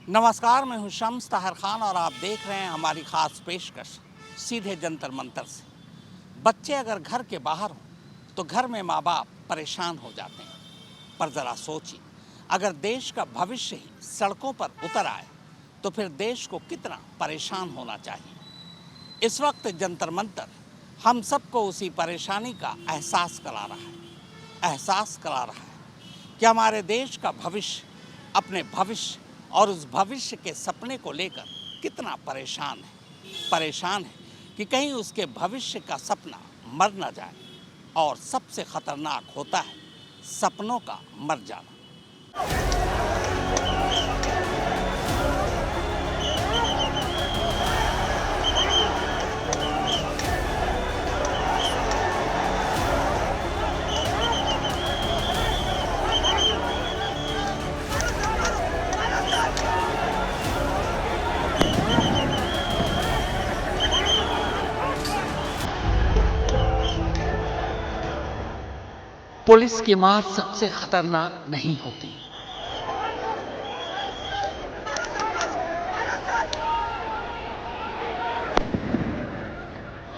नमस्कार, मैं हूं शम्स ताहिर खान और आप देख रहे हैं हमारी खास पेशकश सीधे जंतर मंतर से। बच्चे अगर घर के बाहर हों तो घर में माँ बाप परेशान हो जाते हैं, पर ज़रा सोचिए, अगर देश का भविष्य ही सड़कों पर उतर आए तो फिर देश को कितना परेशान होना चाहिए। इस वक्त जंतर मंतर हम सबको उसी परेशानी का एहसास करा रहा है कि हमारे देश का भविष्य अपने भविष्य और उस भविष्य के सपने को लेकर कितना परेशान है कि कहीं उसके भविष्य का सपना मर न जाए। और सबसे खतरनाक होता है सपनों का मर जाना। पुलिस की मार सबसे खतरनाक नहीं होती।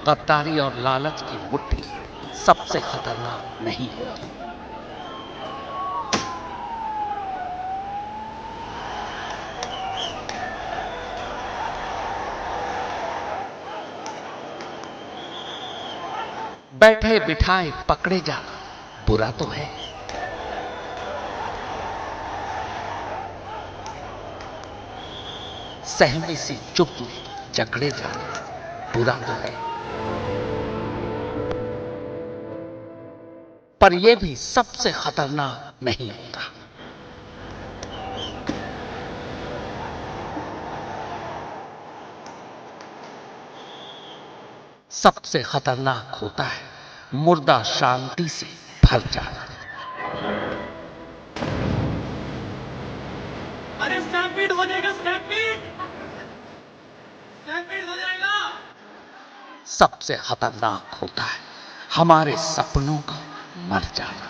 गद्दारी और लालच की मुट्ठी सबसे खतरनाक नहीं होती। बैठे बिठाए पकड़े जाना बुरा तो है, सहमी सी चुप में जकड़े जाना बुरा तो है, पर यह भी सबसे खतरनाक नहीं होता। सबसे खतरनाक होता है मुर्दा शांति से भर जाना। अरे स्टैम्पीड हो जाएगा, स्टैम्पीड हो जाएगा। सबसे खतरनाक होता है हमारे सपनों का मर जाना।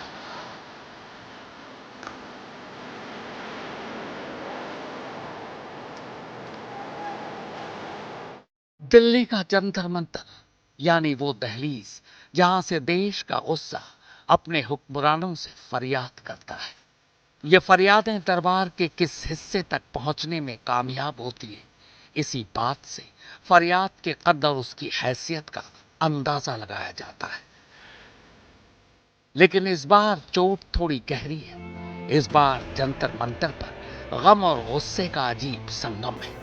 दिल्ली का जंतर मंतर यानी वो दहलीज जहां से देश का गुस्सा अपने हुक्मरानों से फरियाद करता है। ये फरियादें दरबार के किस हिस्से तक पहुंचने में कामयाब होती है, इसी बात से फरियाद के कद और उसकी हैसियत का अंदाजा लगाया जाता है। लेकिन इस बार चोट थोड़ी गहरी है। इस बार जंतर मंतर पर गम और गुस्से का अजीब संगम है।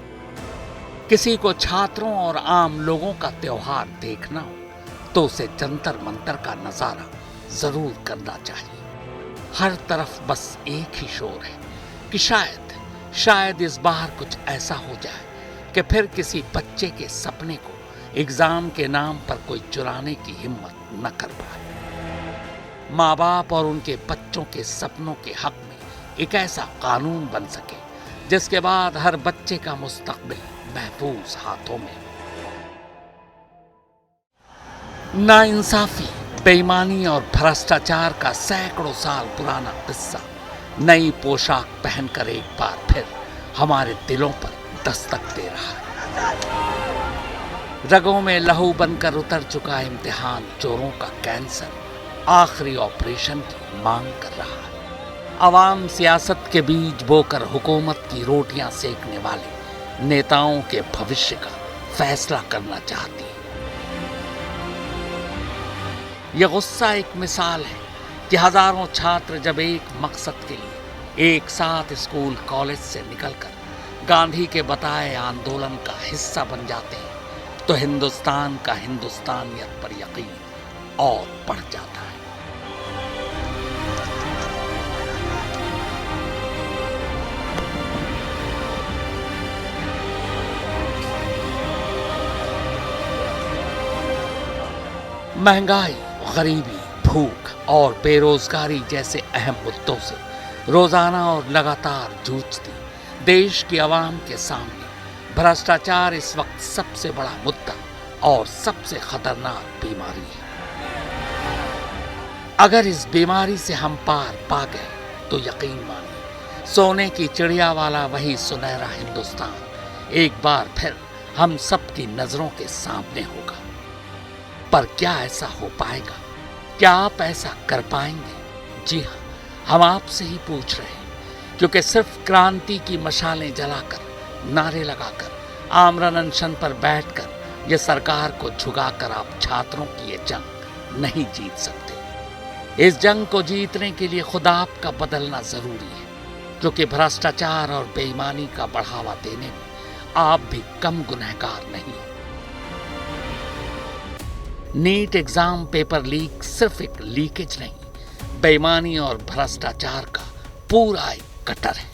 किसी को छात्रों और आम लोगों का त्योहार देखना हो तो उसे जंतर मंतर का नजारा जरूर करना चाहिए। हर तरफ बस एक ही शोर है कि शायद इस बार कुछ ऐसा हो जाए कि फिर किसी बच्चे के सपने को एग्जाम के नाम पर कोई चुराने की हिम्मत न कर पाए। माँ बाप और उनके बच्चों के सपनों के हक में एक ऐसा कानून बन सके जिसके बाद हर बच्चे का मुस्तकबिल महफूज हाथों में। नाइंसाफी, बेईमानी और भ्रष्टाचार का सैकड़ों साल पुराना किस्सा नई पोशाक पहनकर एक बार फिर हमारे दिलों पर दस्तक दे रहा है। रगों में लहू बनकर उतर चुका इम्तिहान चोरों का कैंसर आखिरी ऑपरेशन की मांग कर रहा है। अवाम सियासत के बीज बोकर हुकूमत की रोटियां सेकने वाले नेताओं के भविष्य का फैसला करना चाहती है। यह गुस्सा एक मिसाल है कि हजारों छात्र जब एक मकसद के लिए एक साथ स्कूल कॉलेज से निकलकर गांधी के बताए आंदोलन का हिस्सा बन जाते हैं तो हिंदुस्तान का हिंदुस्तानियत पर यकीन और बढ़ जाता है। महंगाई, गरीबी, भूख और बेरोजगारी जैसे अहम मुद्दों से रोजाना और लगातार जूझती देश की आवाम के सामने भ्रष्टाचार इस वक्त सबसे बड़ा मुद्दा और सबसे खतरनाक बीमारी है। अगर इस बीमारी से हम पार पा गए तो यकीन मानिए सोने की चिड़िया वाला वही सुनहरा हिंदुस्तान एक बार फिर हम सबकी नजरों के सामने होगा। पर क्या ऐसा हो पाएगा? क्या आप ऐसा कर पाएंगे? जी हाँ, हम आपसे ही पूछ रहे हैं, क्योंकि सिर्फ क्रांति की मशालें जलाकर, नारे लगाकर, आमरण अनशन पर बैठकर ये सरकार को झुकाकर आप छात्रों की ये जंग नहीं जीत सकते। इस जंग को जीतने के लिए खुद आपका बदलना जरूरी है, क्योंकि भ्रष्टाचार और बेईमानी का बढ़ावा देने में आप भी कम गुनहगार नहीं हो। नीट एग्जाम पेपर लीक सिर्फ एक लीकेज नहीं, बेईमानी और भ्रष्टाचार का पूरा एक कटर है।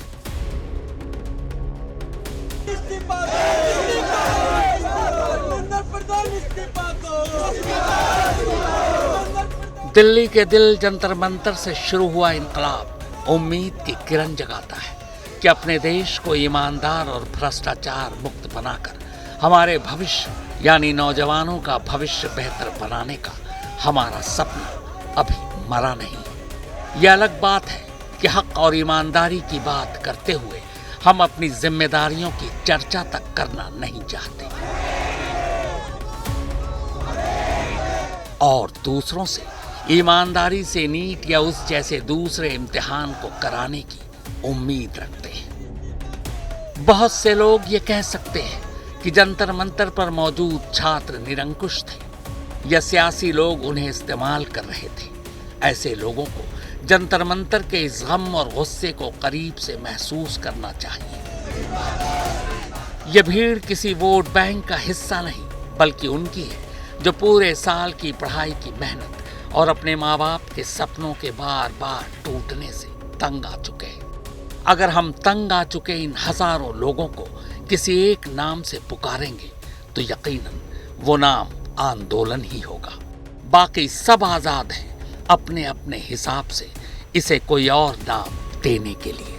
दिल्ली के दिल जंतर मंतर से शुरू हुआ इनकलाब उम्मीद की किरण जगाता है कि अपने देश को ईमानदार और भ्रष्टाचार मुक्त बनाकर हमारे भविष्य यानी नौजवानों का भविष्य बेहतर बनाने का हमारा सपना अभी मरा नहीं है। यह अलग बात है कि हक और ईमानदारी की बात करते हुए हम अपनी जिम्मेदारियों की चर्चा तक करना नहीं चाहते और दूसरों से ईमानदारी से नीट या उस जैसे दूसरे इम्तिहान को कराने की उम्मीद रखते हैं। बहुत से लोग ये कह सकते हैं कि जंतर मंतर पर मौजूद छात्र निरंकुश थे या सियासी लोग उन्हें इस्तेमाल कर रहे थे। ऐसे लोगों को जंतर मंतर के इस गम और गुस्से को करीब से महसूस करना चाहिए। यह भीड़ किसी वोट बैंक का हिस्सा नहीं, बल्कि उनकी है जो पूरे साल की पढ़ाई की मेहनत और अपने माँ बाप के सपनों के बार बार टूटने से तंग आ चुके हैं। अगर हम तंग आ चुके इन हजारों लोगों को किसी एक नाम से पुकारेंगे तो यकीनन वो नाम आंदोलन ही होगा। बाकी सब आजाद हैं अपने अपने हिसाब से इसे कोई और नाम देने के लिए।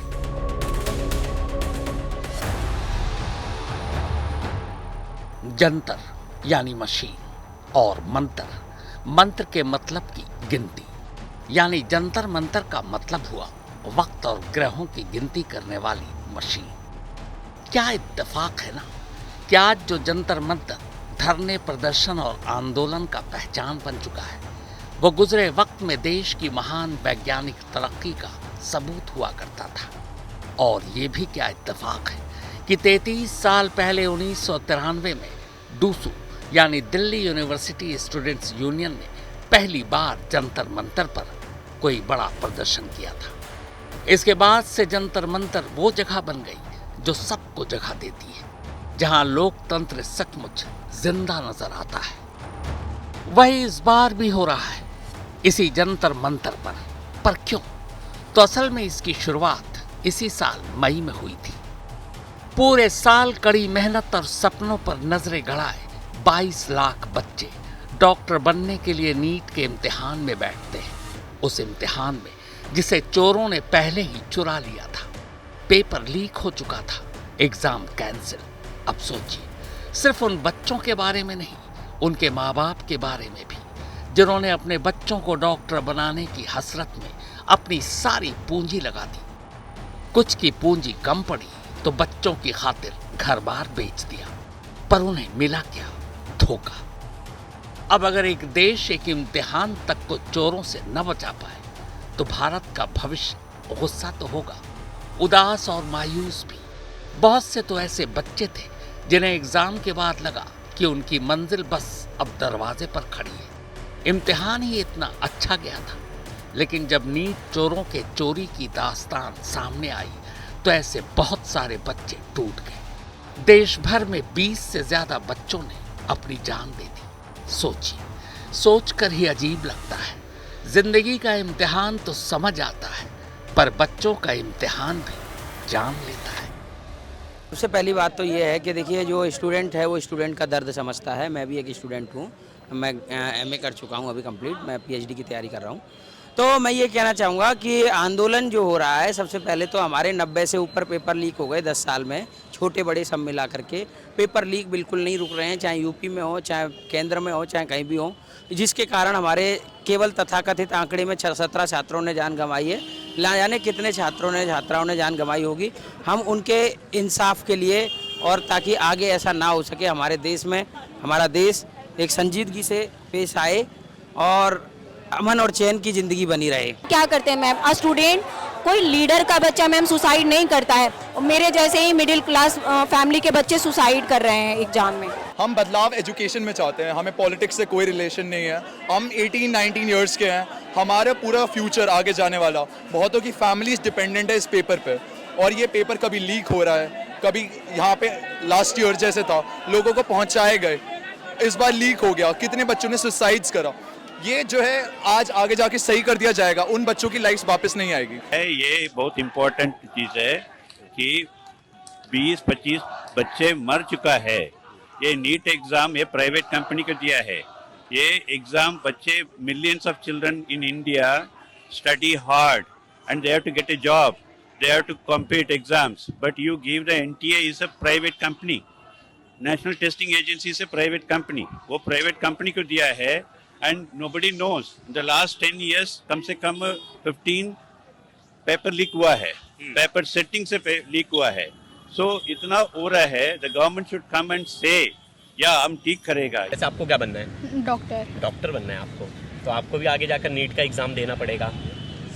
जंतर यानी मशीन और मंत्र के मतलब की गिनती, यानी जंतर मंतर का मतलब हुआ वक्त और ग्रहों की गिनती करने वाली मशीन। क्या इत्तेफाक है ना कि आज जो जंतर मंतर धरने, प्रदर्शन और आंदोलन का पहचान बन चुका है, वो गुजरे वक्त में देश की महान वैज्ञानिक तरक्की का सबूत हुआ करता था। और ये भी क्या इत्तेफाक है कि 33 साल पहले 1993 में डूसू यानी दिल्ली यूनिवर्सिटी स्टूडेंट्स यूनियन ने पहली बार जंतर मंतर पर कोई बड़ा प्रदर्शन किया था। इसके बाद से जंतर मंतर वो जगह बन गई जो सबको जगह देती है, जहां लोकतंत्र सचमुच जिंदा नजर आता है। वही इस बार भी हो रहा है इसी जंतर मंतर पर क्यों? तो असल में इसकी शुरुआत इसी साल मई में हुई थी। पूरे साल कड़ी मेहनत और सपनों पर नजरें गड़ाए 22 लाख बच्चे डॉक्टर बनने के लिए नीट के इम्तिहान में बैठते हैं। उस इम्तिहान में जिसे चोरों ने पहले ही चुरा लिया था, पेपर लीक हो चुका था, एग्जाम कैंसिल। अब सोचिए, सिर्फ उन बच्चों के बारे में नहीं, उनके माँ बाप के बारे में भी, जिन्होंने अपने बच्चों को डॉक्टर बनाने की हसरत में अपनी सारी पूंजी लगा दी। कुछ की पूंजी कम पड़ी तो बच्चों की खातिर घर बार बेच दिया, पर उन्हें मिला क्या? धोखा। अब अगर एक देश एक इम्तिहान तक को चोरों से न बचा पाए तो भारत का भविष्य गुस्सा तो होगा, उदास और मायूस भी। बहुत से तो ऐसे बच्चे थे जिन्हें एग्जाम के बाद लगा कि उनकी मंजिल बस अब दरवाजे पर खड़ी है। इम्तिहान ही इतना अच्छा गया था, लेकिन जब नीट चोरों के चोरी की दास्तान सामने आई तो ऐसे बहुत सारे बच्चे टूट गए। देश भर में 20 से ज्यादा बच्चों ने अपनी जान दे दी। सोचिए, सोचकर ही अजीब लगता है। जिंदगी का इम्तिहान तो समझ आता है, पर बच्चों का इम्तिहान भी जान लेता है। सबसे पहली बात तो ये है कि देखिए, जो स्टूडेंट है वो स्टूडेंट का दर्द समझता है। मैं भी एक स्टूडेंट हूँ, मैं एमए कर चुका हूँ अभी कंप्लीट, मैं पीएचडी की तैयारी कर रहा हूँ। तो मैं ये कहना चाहूँगा कि आंदोलन जो हो रहा है, सबसे पहले तो हमारे 90 से ऊपर पेपर लीक हो गए 10 साल में, छोटे बड़े सब मिला करके। पेपर लीक बिल्कुल नहीं रुक रहे हैं, चाहे यूपी में हो, चाहे केंद्र में हो, चाहे कहीं भी हो, जिसके कारण हमारे केवल तथाकथित आंकड़े में 17 छात्रों ने जान गंवाई है। जाने कितने छात्राओं ने जान गंवाई होगी। हम उनके इंसाफ के लिए और ताकि आगे ऐसा ना हो सके हमारे देश में, हमारा देश एक संजीदगी से पेश आए और अमन और चैन की ज़िंदगी बनी रहे। क्या करते हैं मैम, अ स्टूडेंट कोई लीडर का बच्चा मैम सुसाइड नहीं करता है, मेरे जैसे ही मिडिल क्लास फैमिली के बच्चे सुसाइड कर रहे हैं एग्जाम में। हम बदलाव एजुकेशन में चाहते हैं, हमें पॉलिटिक्स से कोई रिलेशन नहीं है। हम 18-19 इयर्स के हैं, हमारा पूरा फ्यूचर आगे जाने वाला, बहुतों की फैमिलीज डिपेंडेंट है इस पेपर पे, और ये पेपर कभी लीक हो रहा है, कभी यहाँ पे लास्ट ईयर जैसे था लोगों को पहुँचाए गए, इस बार लीक हो गया, कितने बच्चों ने सुसाइड्स करा। ये जो है आज आगे जाके सही कर दिया जाएगा, उन बच्चों की लाइफ वापस नहीं आएगी। ये बहुत इम्पोर्टेंट चीज़ है कि 20-25 बच्चे मर चुका है। ये नीट एग्ज़ाम ये प्राइवेट कंपनी को दिया है। ये एग्ज़ाम बच्चे millions of children in India study hard and they have to get a job, they have to compete exams, but you give the NTA is a private company, national testing agency is a private company, वो private company को दिया है। And nobody knows. In the last 10 years, कम से कम 15 paper leak हुआ है, paper setting से leak हुआ है। So इतना हो रहा है, the government should come and say, या हम ठीक करेगा। ऐसे आपको क्या बनना है? डॉक्टर बनना है आपको, तो आपको भी आगे जाकर नीट का एग्ज़ाम देना पड़ेगा।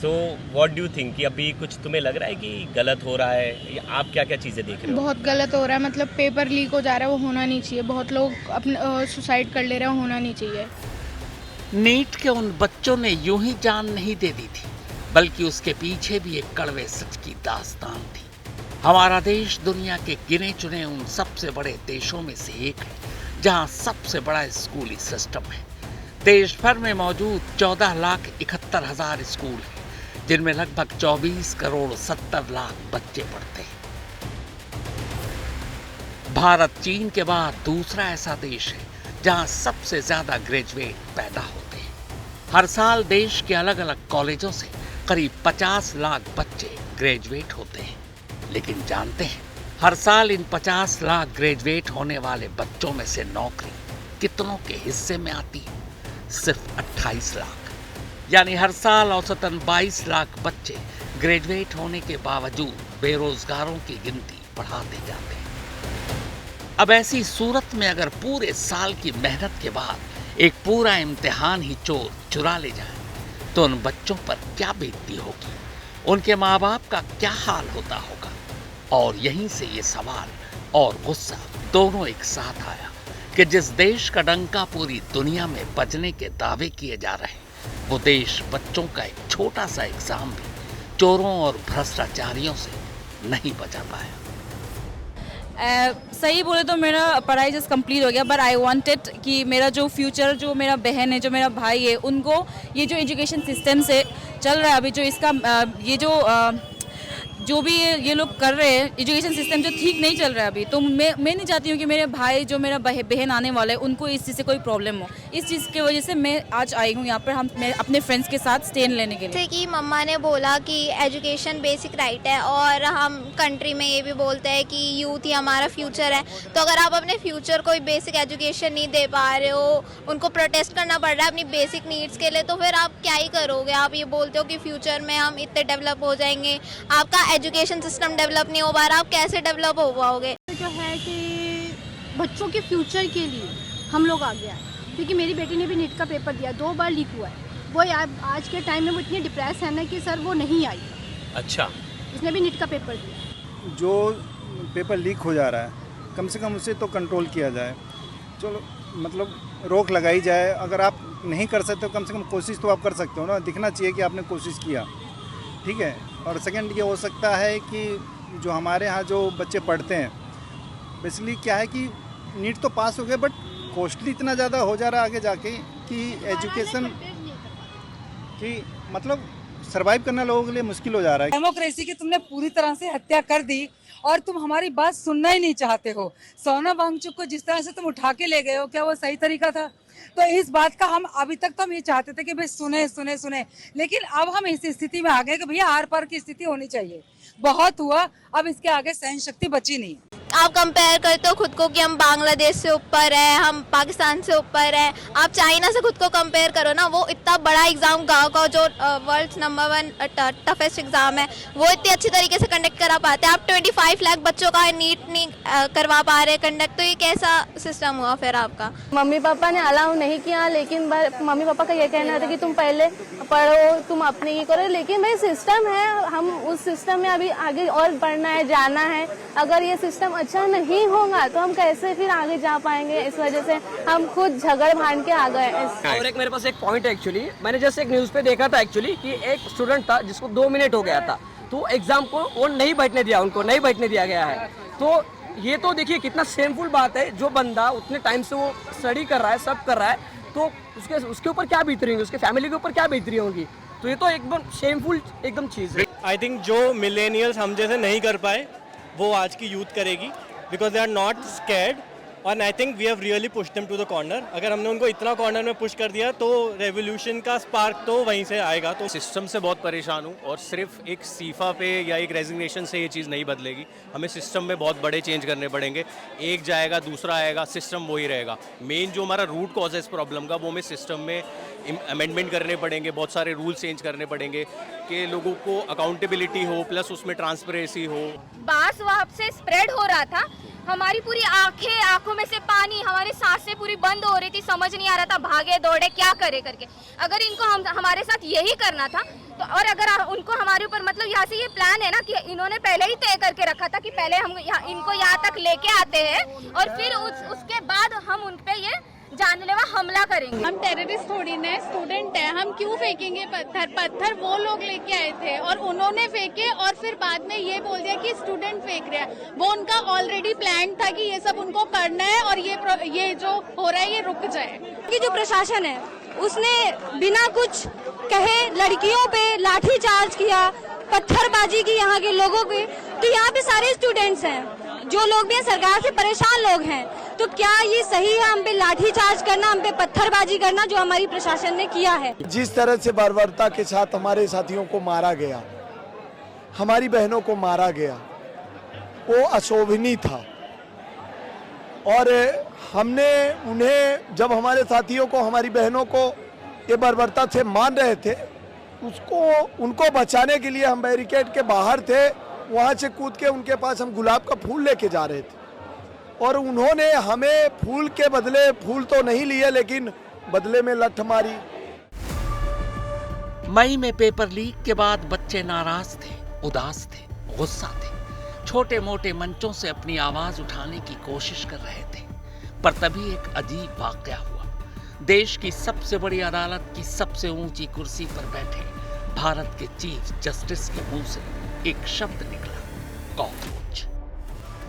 So what do you think कि अभी कुछ तुम्हें लग रहा है कि गलत हो रहा है, या आप क्या क्या चीज़ें देख रहे हो? बहुत गलत हो रहा है, मतलब पेपर लीक हो जा रहा है, वो होना नहीं चाहिए। बहुत लोग अपने सुसाइड कर ले रहे हैं, होना नहीं चाहिए। नीट के उन बच्चों ने यूं ही जान नहीं दे दी थी, बल्कि उसके पीछे भी एक कड़वे सच की दास्तान थी। हमारा देश दुनिया के गिने चुने उन सबसे बड़े देशों में से एक है जहां सबसे बड़ा स्कूली सिस्टम है। देश भर में मौजूद 14,71,000 स्कूल हैं, जिनमें लगभग 24 करोड़ 70 लाख बच्चे पढ़ते हैं। भारत चीन के बाद दूसरा ऐसा देश है जहां सबसे ज्यादा ग्रेजुएट पैदा होते हैं। हर साल देश के अलग अलग कॉलेजों से करीब 50 लाख बच्चे ग्रेजुएट होते हैं, लेकिन जानते हैं हर साल इन 50 लाख ग्रेजुएट होने वाले बच्चों में से नौकरी कितनों के हिस्से में आती है? सिर्फ 28 लाख। यानी हर साल औसतन 22 लाख बच्चे ग्रेजुएट होने के बावजूद बेरोजगारों की गिनती बढ़ाते जाते हैं। अब ऐसी सूरत में अगर पूरे साल की मेहनत के बाद एक पूरा इम्तिहान ही चोर चुरा ले जाए, तो उन बच्चों पर क्या बीतती होगी, उनके माँ बाप का क्या हाल होता होगा। और यहीं से ये सवाल और गुस्सा दोनों एक साथ आया कि जिस देश का डंका पूरी दुनिया में बजने के दावे किए जा रहे हैं, वो देश बच्चों का एक छोटा सा एग्जाम भी चोरों और भ्रष्टाचारियों से नहीं बचा पाया। सही बोले तो मेरा पढ़ाई जस्ट कंप्लीट हो गया, बट आई वांटेड कि मेरा जो फ्यूचर, जो मेरा बहन है, जो मेरा भाई है, उनको ये जो एजुकेशन सिस्टम से चल रहा है अभी, जो इसका ये जो भी ये लोग कर रहे हैं, एजुकेशन सिस्टम जो ठीक नहीं चल रहा है अभी, तो मैं नहीं चाहती हूँ कि मेरे भाई, जो मेरा बहन आने वाला है, उनको इस चीज़ से कोई प्रॉब्लम हो। इस चीज़ की वजह से मैं आज आई हूँ यहाँ पर, मैं अपने फ्रेंड्स के साथ स्टैंड लेने के लिए। जैसे कि मम्मा ने बोला कि एजुकेशन बेसिक राइट है, और हम कंट्री में ये भी बोलते हैं कि यूथ ही हमारा फ्यूचर है। तो अगर आप अपने फ्यूचर को बेसिक एजुकेशन नहीं दे पा रहे हो, उनको प्रोटेस्ट करना पड़ रहा है अपनी बेसिक नीड्स के लिए, तो फिर आप क्या ही करोगे? आप ये बोलते हो कि फ्यूचर में हम इतने डेवलप हो जाएंगे, आपका एजुकेशन सिस्टम डेवलप नहीं हो पा रहा, आप कैसे डेवलप हो पाओगे? जो है कि बच्चों के फ्यूचर के लिए हम लोग आगे आए, क्योंकि मेरी बेटी ने भी नीट का पेपर दिया, 2 बार लीक हुआ है। वो आज के टाइम में वो इतनी डिप्रेस है ना कि सर वो नहीं आई। अच्छा, उसने भी नीट का पेपर दिया। जो पेपर लीक हो जा रहा है, कम से कम उसे तो कंट्रोल किया जाए, चलो मतलब रोक लगाई जाए। अगर आप नहीं कर सकते तो कम से कम कोशिश तो आप कर सकते हो ना, दिखना चाहिए कि आपने कोशिश किया, ठीक है। और सेकंड ये हो सकता है कि जो हमारे यहाँ जो बच्चे पढ़ते हैं, बेसिकली क्या है कि नीट तो पास हो गए, बट कॉस्टली इतना ज़्यादा हो जा रहा है आगे जाके कि एजुकेशन की मतलब सर्वाइव करना लोगों के लिए मुश्किल हो जा रहा है। डेमोक्रेसी की तुमने पूरी तरह से हत्या कर दी, और तुम हमारी बात सुनना ही नहीं चाहते हो। सोना वांगचुक को जिस तरह से तुम उठा के ले गए हो, क्या वो सही तरीका था? तो इस बात का हम अभी तक तो हम ये चाहते थे कि भाई सुने सुने सुने, लेकिन अब हम इस स्थिति में आ गए कि भैया आर पार की स्थिति होनी चाहिए। बहुत हुआ, अब इसके आगे सहन शक्ति बची नहीं। आप कंपेयर करते हो खुद को कि हम बांग्लादेश से ऊपर है, हम पाकिस्तान से ऊपर है, आप चाइना से खुद को कंपेयर करो ना। वो इतना बड़ा एग्जाम गाँव का जो वर्ल्ड नंबर 1 टफेस्ट एग्जाम है, वो इतनी अच्छी तरीके से कंडक्ट करा पाते हैं। आप 25 लाख बच्चों का नीट नहीं करवा पा रहे कंडक्ट, तो ये कैसा सिस्टम हुआ फिर आपका? मम्मी पापा ने अलाउ नहीं किया, लेकिन मम्मी पापा का ये कहना था कि तुम पहले पढ़ो, तुम अपने ये करो। लेकिन भाई सिस्टम है, हम उस सिस्टम में अभी आगे और बढ़ना है, जाना है। अगर ये सिस्टम अच्छा नहीं होगा तो हम कैसे फिर आगे जा पाएंगे? इस वजह से हम खुद झगड़ भान के आ गए। और एक मेरे पास एक पॉइंट है एक्चुअली, मैंने जैसे एक न्यूज़ पे देखा था एक्चुअली कि एक स्टूडेंट था जिसको 2 मिनट हो गया था, तो एग्जाम को वो नहीं बैठने दिया, उनको नहीं बैठने दिया गया है। तो ये तो देखिए कितना शेमफुल बात है। जो बंदा उतने टाइम से वो स्टडी कर रहा है, सब कर रहा है, तो उसके ऊपर क्या बीत रही होगी, उसके फैमिली के ऊपर क्या बीत रही होगी? तो ये तो एकदम शेमफुल एकदम चीज़ है। आई थिंक जो मिलेनियल्स हम जैसे नहीं कर पाए वो आज की यूथ करेगी, because they are not scared, और I think we have really push them to the corner. अगर हमने उनको इतना कॉर्नर में पुश कर दिया तो रेवोल्यूशन का स्पार्क तो वहीं से आएगा। तो सिस्टम से बहुत परेशान हूँ, और सिर्फ एक सीफा पे या एक रेजिग्नेशन से ये चीज़ नहीं बदलेगी। हमें सिस्टम में बहुत बड़े चेंज करने पड़ेंगे। एक जाएगा दूसरा आएगा, सिस्टम वही रहेगा। मेन जो हमारा रूट कॉज है इस प्रॉब्लम का, वो हमें सिस्टम में अमेंडमेंट करने पड़ेंगे, बहुत सारे रूल्स चेंज करने पड़ेंगे कि लोगों को अकाउंटेबिलिटी हो, प्लस उसमें ट्रांसपेरेंसी हो। बास वहाँ से स्प्रेड हो रहा था, हमारी पूरी आंखों में से पानी, हमारी सांसें पूरी बंद हो रही थी, समझ नहीं आ रहा था भागे दौड़े क्या करे करके। अगर इनको हमारे साथ यही करना था तो, और अगर उनको हमारे ऊपर मतलब यहाँ से ये प्लान है ना कि इन्होंने पहले ही तय करके रखा था कि पहले हम इनको यहाँ तक लेके आते हैं और फिर उसके बाद हम उन पे ये जानलेवा हमला करेंगे। हम टेररिस्ट थोड़ी ना, स्टूडेंट है, हम क्यों फेंकेंगे पत्थर वो लोग लेके आए थे और उन्होंने फेंके और फिर बाद में ये बोल दिया कि स्टूडेंट फेंक रहा है। वो उनका ऑलरेडी प्लान था कि ये सब उनको करना है और ये जो हो रहा है ये रुक जाए। कि जो प्रशासन है उसने बिना कुछ कहे लड़कियों पे लाठी चार्ज किया, पत्थरबाजी की यहाँ के लोगों पे। तो यहाँ पे सारे स्टूडेंट्स हैं, जो लोग भी हैं सरकार से परेशान लोग हैं, तो क्या ये सही है हम पे लाठी चार्ज करना, हम पे पत्थरबाजी करना जो हमारी प्रशासन ने किया है? जिस तरह से बर्बरता के साथ हमारे साथियों को मारा गया, हमारी बहनों को मारा गया, वो अशोभनीय था। और हमने उन्हें, जब हमारे साथियों को, हमारी बहनों को ये बर्बरता से मार रहे थे, उनको बचाने के लिए हम बैरिकेड के बाहर थे, वहाँ से कूद के उनके पास हम गुलाब का फूल लेके जा रहे थे और उन्होंने हमें फूल के बदले, फूल तो नहीं लिए लेकिन बदले में लठ मारी। मई में पेपर लीक के बाद बच्चे नाराज थे, उदास थे, गुस्सा थे, छोटे मोटे मंचों से अपनी आवाज उठाने की कोशिश कर रहे थे। पर तभी एक अजीब वाकया हुआ। देश की सबसे बड़ी अदालत की सबसे ऊंची कुर्सी पर बैठे भारत के चीफ जस्टिस के मुंह से एक शब्द निकला, कॉकरोच।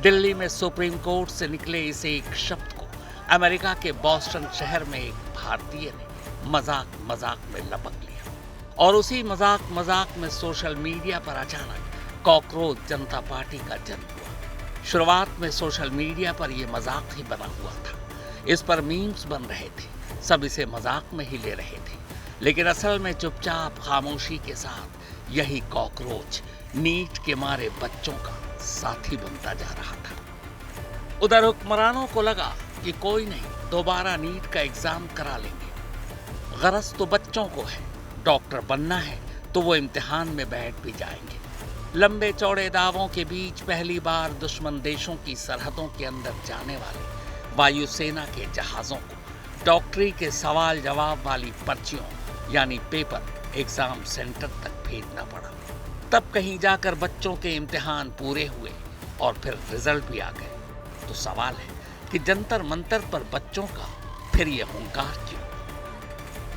दिल्ली में सुप्रीम कोर्ट से निकले इस एक शब्द को अमेरिका के बॉस्टन शहर में एक भारतीय ने मजाक मजाक में लपक लिया, और उसी मजाक में सोशल मीडिया पर अचानक कॉकरोच जनता पार्टी का जन्म हुआ। शुरुआत में सोशल मीडिया पर यह मजाक ही बना हुआ था, इस पर मीम्स बन रहे थे, सब इसे मजाक में ही ले रहे थे, लेकिन असल में चुपचाप खामोशी के साथ यही कॉकरोच नीट के मारे बच्चों का साथी बनता जा रहा था। उधर हुक्मरानों को लगा कि कोई नहीं, दोबारा नीट का एग्जाम करा लेंगे। गरज तो बच्चों को है, डॉक्टर बनना है तो वो इम्तिहान में बैठ भी जाएंगे। लंबे चौड़े दावों के बीच पहली बार दुश्मन देशों की सरहदों के अंदर जाने वाले वायुसेना के जहाजों को डॉक्टरी के सवाल जवाब वाली पर्चियों यानी पेपर एग्जाम सेंटर तक भेजना पड़ा। तब कहीं जाकर बच्चों के इम्तिहान पूरे हुए और फिर रिजल्ट भी आ गए। तो सवाल है कि जंतर मंतर पर बच्चों का फिर ये हुंकार क्यों?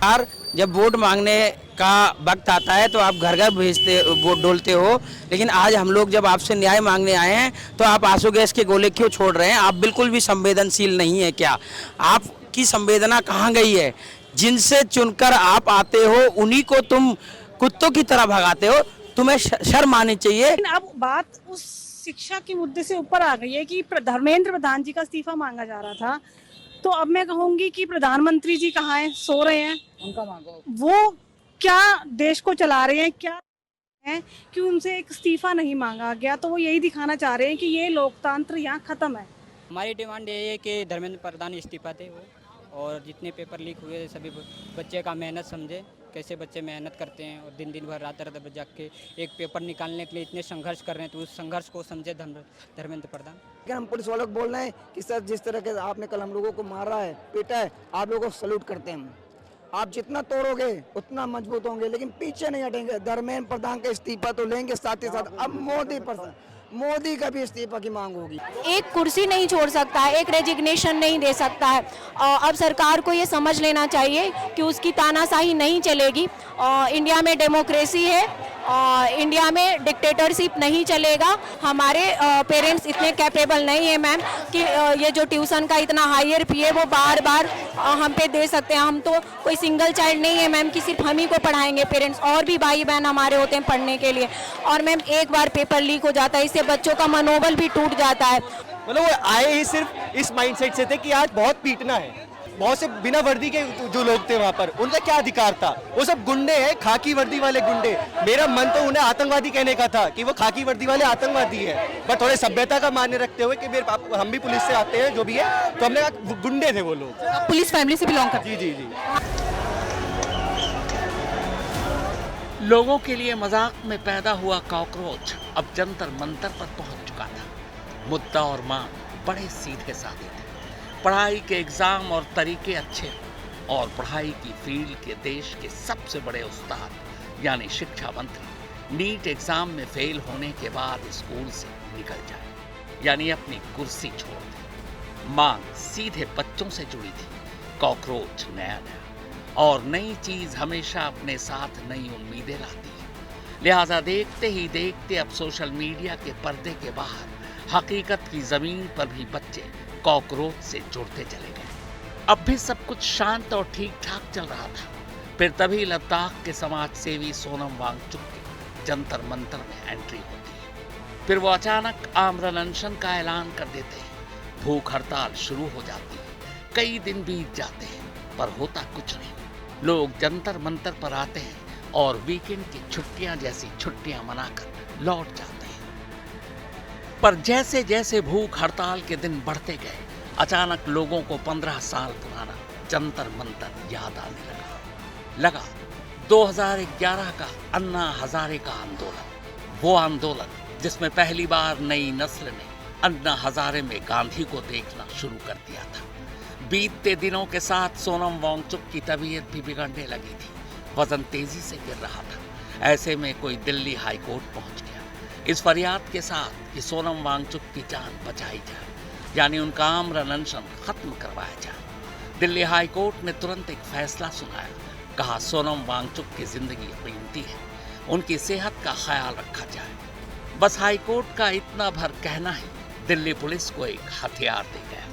यार, जब वोट मांगने का वक्त आता है तो आप घर घर भेजते, वोट डोलते हो, लेकिन आज हम लोग जब आपसे न्याय मांगने आए हैं तो आप आंसू गैस के गोले क्यों छोड़ रहे हैं? आप बिल्कुल भी संवेदनशील नहीं है क्या? आपकी संवेदना कहाँ गई है? जिनसे चुनकर आप आते हो उन्हीं को तुम कुत्तों की तरह भगाते हो। तुम्हें शर्म आनी चाहिए। अब बात उस शिक्षा के मुद्दे से ऊपर आ गई है कि धर्मेंद्र प्रधान जी का इस्तीफा मांगा जा रहा था, तो अब मैं कहूंगी कि प्रधानमंत्री जी कहाँ हैं? सो रहे हैं। उनका मांगो। वो क्या देश को चला रहे हैं? क्या हैं कि उनसे एक इस्तीफा नहीं मांगा गया, तो वो यही दिखाना चाह रहे हैं कि ये लोकतंत्र यहाँ खत्म है। हमारी डिमांड यही है कि धर्मेंद्र प्रधान इस्तीफा दे वो, और जितने पेपर लीक हुए सभी बच्चे का मेहनत समझे, कैसे बच्चे मेहनत करते हैं और दिन दिन भर रात रात जाग के एक पेपर निकालने के लिए इतने संघर्ष कर रहे हैं, तो उस संघर्ष को समझे धर्मेंद्र प्रधान। लेकिन हम पुलिस वालों को बोल रहे हैं कि सर जिस तरह के आपने कल हम लोगों को मारा है, पीटा है, आप लोगों को सल्यूट करते हैं। आप जितना तोड़ोगे उतना मजबूत होंगे, लेकिन पीछे नहीं हटेंगे। धर्मेंद्र प्रधान का इस्तीफा तो लेंगे, साथ ही साथ अब मोदी का भी इस्तीफा की मांग होगी। एक कुर्सी नहीं छोड़ सकता है, एक रेजिग्नेशन नहीं दे सकता है। अब सरकार को ये समझ लेना चाहिए कि उसकी तानाशाही नहीं चलेगी। इंडिया में डेमोक्रेसी है, इंडिया में डिक्टेटरशिप नहीं चलेगा। हमारे पेरेंट्स इतने कैपेबल नहीं है मैम कि ये जो ट्यूशन का इतना हायर फी है वो बार बार हम पे दे सकते हैं। हम तो कोई सिंगल चाइल्ड नहीं है मैम कि सिर्फ हम ही को पढ़ाएंगे, पेरेंट्स और भी भाई बहन हमारे होते हैं पढ़ने के लिए। और मैम एक बार पेपर लीक हो जाता है, इससे बच्चों का मनोबल भी टूट जाता है। मतलब वो आए ही सिर्फ इस माइंडसेट से थे कि आज बहुत पीटना है। बहुत से बिना वर्दी के जो लोग थे वहाँ पर, उनका क्या अधिकार था? वो सब गुंडे हैं, खाकी वर्दी वाले गुंडे। मेरा मन तो उन्हें आतंकवादी कहने का था कि वो खाकी वर्दी वाले आतंकवादी है, पर थोड़े सभ्यता का मान्य रखते हुए कि हम भी पुलिस से आते हैं जो भी है, तो हमने कहा गुंडे थे वो लोग। पुलिस फैमिली से बिलोंग करते? जी जी जी। लोगों के लिए मजाक में पैदा हुआ कॉकरोच अब जंतर मंतर पर पहुंच चुका था। मुद्दा और मांग बड़े सीधे साधे थे। पढ़ाई के एग्जाम और तरीके अच्छे और पढ़ाई की फील्ड के देश के सबसे बड़े उस्ताद यानी शिक्षा मंत्री नीट एग्जाम में फेल होने के बाद स्कूल से निकल जाए, यानी अपनी कुर्सी छोड़ दे। मांग सीधे बच्चों से जुड़ी थी, कॉकरोच नया नया, और नई चीज हमेशा अपने साथ नई उम्मीदें लाती है। लिहाजा देखते ही देखते अब सोशल मीडिया के पर्दे के बाहर हकीकत की जमीन पर भी बच्चे कॉकरोच से जुड़ते चले गए। अब भी सब कुछ शांत और ठीक ठाक चल रहा था, फिर तभी लद्दाख के समाज सेवी सोनम वांगचुक के जंतर मंतर में एंट्री होती है। फिर वो अचानक आमरण अनशन का ऐलान कर देते हैं। भूख हड़ताल शुरू हो जाती है। कई दिन बीत जाते हैं पर होता कुछ नहीं। लोग जंतर मंतर पर आते हैं और वीकेंड की छुट्टियां जैसी छुट्टियां मनाकर लौट जाते हैं। पर जैसे जैसे भूख हड़ताल के दिन बढ़ते गए, अचानक लोगों को 15 साल पुराना जंतर मंतर याद आने लगा 2011 का अन्ना हजारे का आंदोलन। वो आंदोलन जिसमें पहली बार नई नस्ल ने अन्ना हजारे में गांधी को देखना शुरू कर दिया था। बीतते दिनों के साथ सोनम वांगचुक की तबीयत भी बिगड़ने लगी थी। वजन तेजी से गिर रहा था। ऐसे में कोई दिल्ली हाई कोर्ट पहुंच गया इस फरियाद के साथ कि सोनम वांगचुक की जान बचाई जाए, यानी उनका आमरण अनशन खत्म करवाया जाए। दिल्ली हाई कोर्ट ने तुरंत एक फैसला सुनाया। कहा सोनम वांगचुक की जिंदगी कीमती है, उनकी सेहत का ख्याल रखा जाए। बस हाई कोर्ट का इतना भर कहना ही दिल्ली पुलिस को एक हथियार दे गया।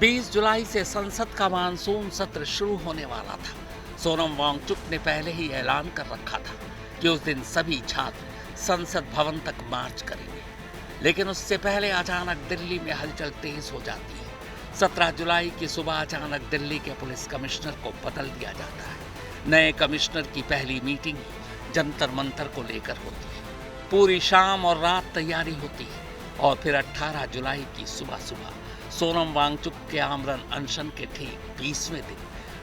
20 जुलाई से संसद का मानसून सत्र शुरू होने वाला था। सोनम वांगचुक ने पहले ही ऐलान कर रखा था कि उस दिन सभी छात्र संसद भवन तक मार्च करेंगे, लेकिन उससे पहले अचानक दिल्ली में हलचल तेज हो जाती है। 17 जुलाई की सुबह अचानक दिल्ली के पुलिस कमिश्नर को बदल दिया जाता है। नए कमिश्नर की पहली मीटिंग जंतर मंतर को लेकर होती है। पूरी शाम और रात तैयारी होती है और फिर 18 जुलाई की सुबह सोनम वांगचुक के आमरण अनशन के ठीक 20वें दिन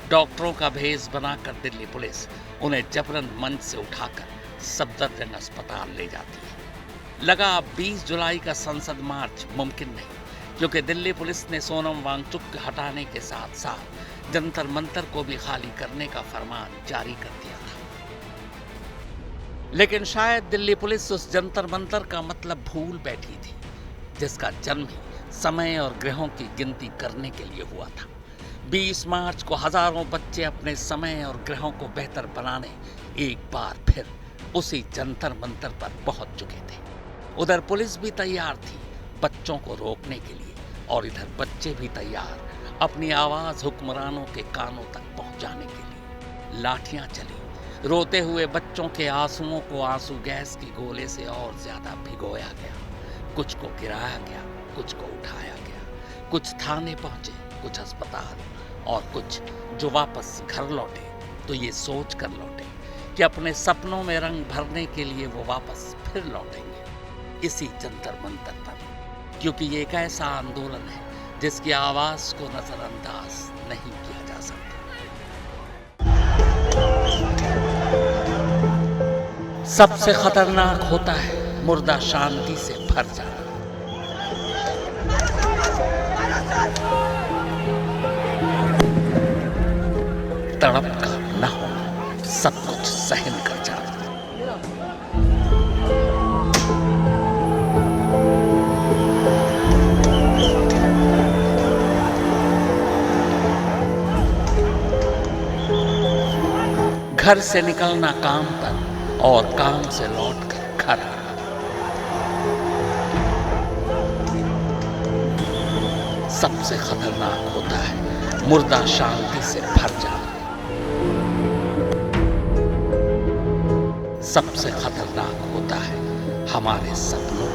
डॉक्टरों का भेष बनाकर दिल्ली पुलिस उन्हें जबरन मंच से उठाकर सफदरजंग अस्पताल ले जाती है। लगा अब 20 जुलाई का संसद मार्च मुमकिन नहीं, क्योंकि दिल्ली पुलिस ने सोनम वांगचुक के हटाने के साथ साथ जंतर मंतर को भी खाली करने का फरमान जारी कर दिया था। लेकिन शायद दिल्ली पुलिस उस जंतर मंतर का मतलब भूल बैठी थी, जिसका जन्म ही समय और ग्रहों की गिनती करने के लिए हुआ था। 20 मार्च को हजारों बच्चे अपने समय और ग्रहों को बेहतर बनाने एक बार फिर उसी जंतर मंतर पर पहुंच चुके थे। उधर पुलिस भी तैयार थी बच्चों को रोकने के लिए, और इधर बच्चे भी तैयार अपनी आवाज हुक्मरानों के कानों तक पहुंचाने के लिए। लाठियां चली। रोते हुए बच्चों के आंसुओं को आंसू गैस की गोले से और ज्यादा भिगोया गया। कुछ को गिराया गया, कुछ को उठाया गया। कुछ थाने पहुंचे, कुछ अस्पताल, और कुछ जो वापस घर लौटे तो ये सोच कर लौटे कि अपने सपनों में रंग भरने के लिए वो वापस फिर लौटेंगे इसी जंतर मंतर पर, क्योंकि ये एक ऐसा आंदोलन है जिसकी आवाज को नजरअंदाज नहीं किया जा सकता। सबसे खतरनाक होता है मुर्दा शांति से भर जाना। तड़प का न होना, सब कुछ सहन कर जाना। घर से निकलना काम पर और काम से लौटकर घर आना। सबसे खतरनाक होता है मुर्दा शांति से भर जाना। सबसे खतरनाक होता है हमारे सपनों